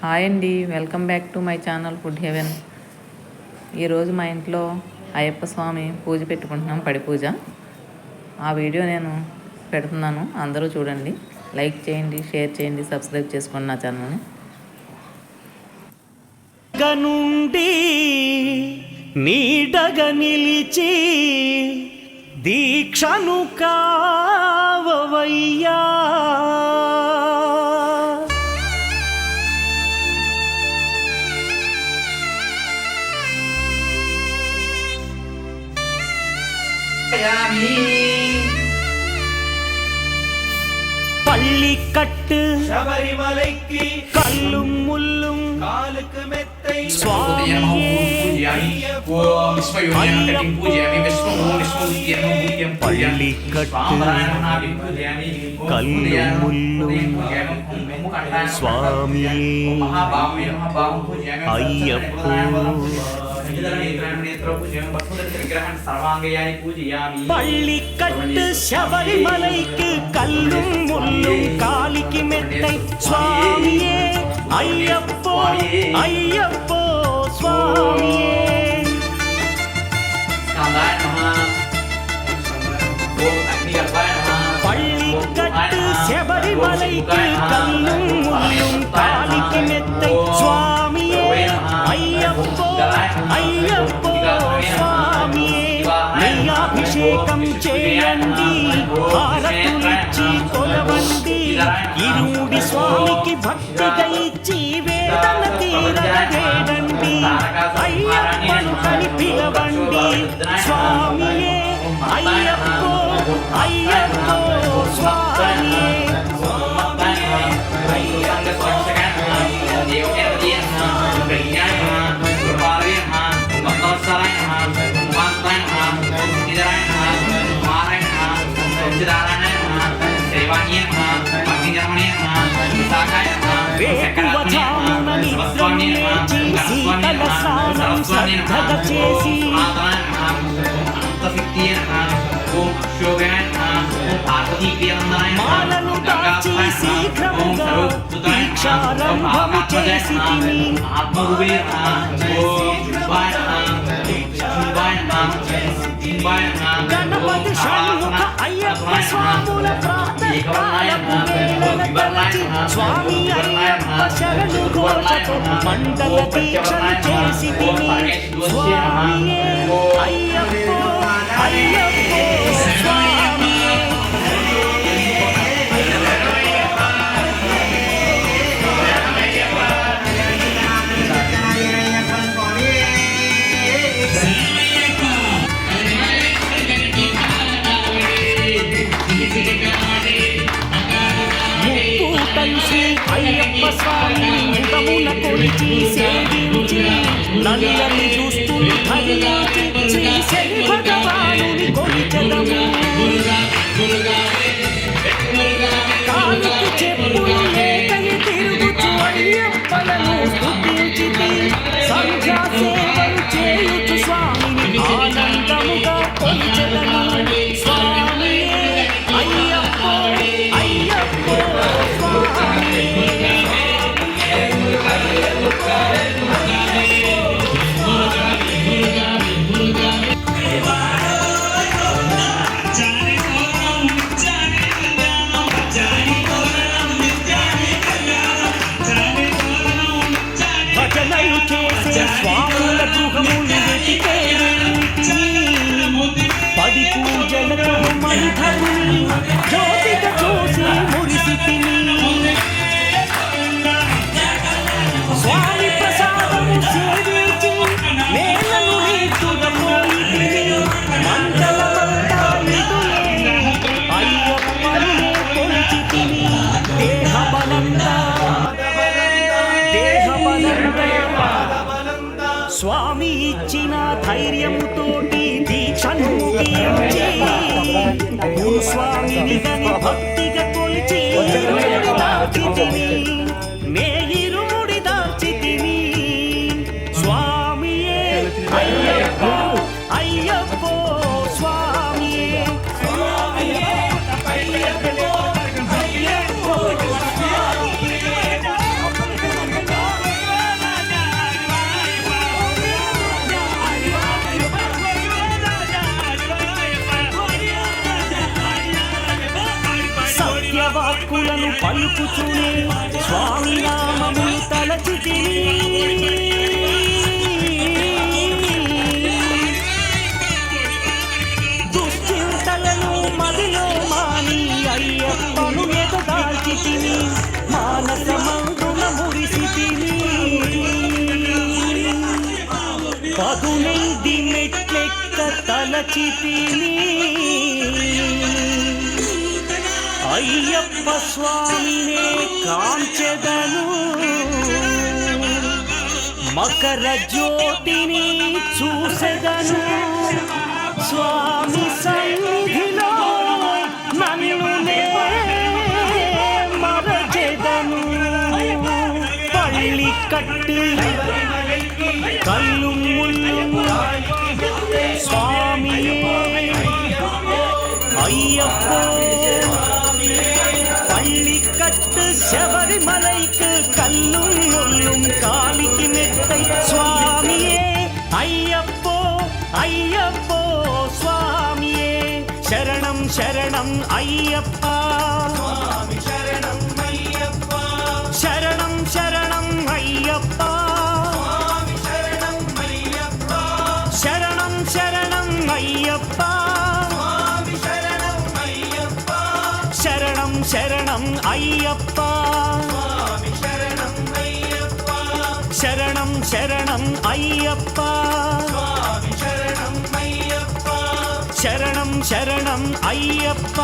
Hi అండి, welcome back to my channel food heaven. ఈరోజు మా ఇంట్లో అయ్యప్ప స్వామి పూజ పెట్టుకుంటున్నాం, పడి పూజ. ఆ వీడియో నేను పెడుతున్నాను, అందరూ చూడండి. లైక్ చేయండి, షేర్ చేయండి, సబ్స్క్రైబ్ చేసుకోండి నా ఛానల్ని. నుండి నీడగా నిలిచి దీక్షను కావయ్యా, பள்ளிக்கட்டு சபரிமலைக்கு கல்லும் முள்ளும் காலுக்கு மெத்தை சுவாமியே பள்ளிக்கட்டு கல்லும் முள்ளும் சுவாமியே ஐயப்போ பள்ளிக்கட்டு சபரிமலைக்கு கல்லும் முள்ளும் காலிக்கு மெத்தை சுவாமியே ஐயப்போ ஐயப்போ சுவாமியே. பள்ளிக்கட்டு சபரிமலைக்கு கல்லும் முள்ளும் காலிக்கு மெத்தை சுவாமியே ஐயப்போ ஐயப்போ స్వామియే. నెయ్యాభిషేకం చేయండి, హారతులిచ్చి కొలవండి, ఇరుముడి స్వామికి భక్తిగా ఇచ్చి వేదన తీరగ వేడండి, అయ్యప్పను కని పిలవండి స్వామియే అయ్యప్పో అయ్యప్పో స్వామియే. వేకువజామున నిద్రను లేచి శీతల స్నానం శ్రద్ధగా చేసి మాలను దాచి శీఘ్రముగా దీక్షారంభము చేసి గణపతి షణ్ముఖ అయ్యప్ప స్వాముల ప్రాతకాలపు వేళల తలచి స్వామి అయ్యప్ప శరణు ఘోషతో మండల దీక్షలు చేసి స్వామియే అయ్యప్పో అయ్యప్పో స్వామియే. శ్రీ అయ్యప్ప స్వామి ముఖమున కొలిచి సేవించి నల్లని చూస్తూ ధరించి శ్రీ శని భగవానుని కొలిచెదము. కాలికి చెప్పులు లేకని తిరుగుచు అయ్యప్పలను స్తుతించితి, సంధ్యా సేవలు చేయుచు స్వామిని ఆనందముగా కొలిచెదము. స్వామియే అయ్యప్పో అయ్యప్పో భజనలు చేసే స్వాముల గృహములు వెతికే పది పూజలతో మంధరుని జ్యోతిక చూసి మురిసితిని. స్వామి ప్రసాదము సేవించి నేలను నీతురపోయితిని, మండలమంతా నిదులే అయ్యప్పనే కొలిచితిని. దేహబలంతా స్వామి ఇచ్చిన ధైర్యముతోటి దీక్షను ముగించి స్వామిని గని భక్తిగా కొలిచి దాచితిని, నే ఇరుముడి దాచితిని. స్వామియే అయ్యప్పో అయ్యప్పో స్వామియే అయ్యప్పో అయ్యప్పో పలుకుతూనే స్వామి నామములు తలచితిని. దుశ్చింతలను మదిలో మాని అయ్యప్పను ఎదగాల్చితిని. మానసమందున మురిసితిని. పదునైది మెట్లెక్క తలచితిని. అయ్యప్ప స్వామినే కాంచెదను. మకర జ్యోతిని చూసెదను. స్వామి సన్నిధిలో నన్ను నే మరచెదను. పళ్ళి కట్టి కళ్ళు ముళ్ళు స్వామియే అయ్యప్ప. பள்ளிக்கட்டு செவரிமலைக்கு கல்லும் முள்ளும் காலிக்கு மெத்தை சுவாமியே ஐயப்போ ஐயப்போ சுவாமியே சரணம் சரணம் ஐயப்பா శరణం అయ్యప్ప சரணம் சரணம் ஐயப்பா శరణం అయ్యప్ప சரணம் சரணம் ஐயப்பா శరణం అయ్యప్ప శరణం శరణం అయ్యప్ప శరణం అయ్యప్ప శరణం శరణం అయ్యప్ప శరణం శరణం అయ్యప్ప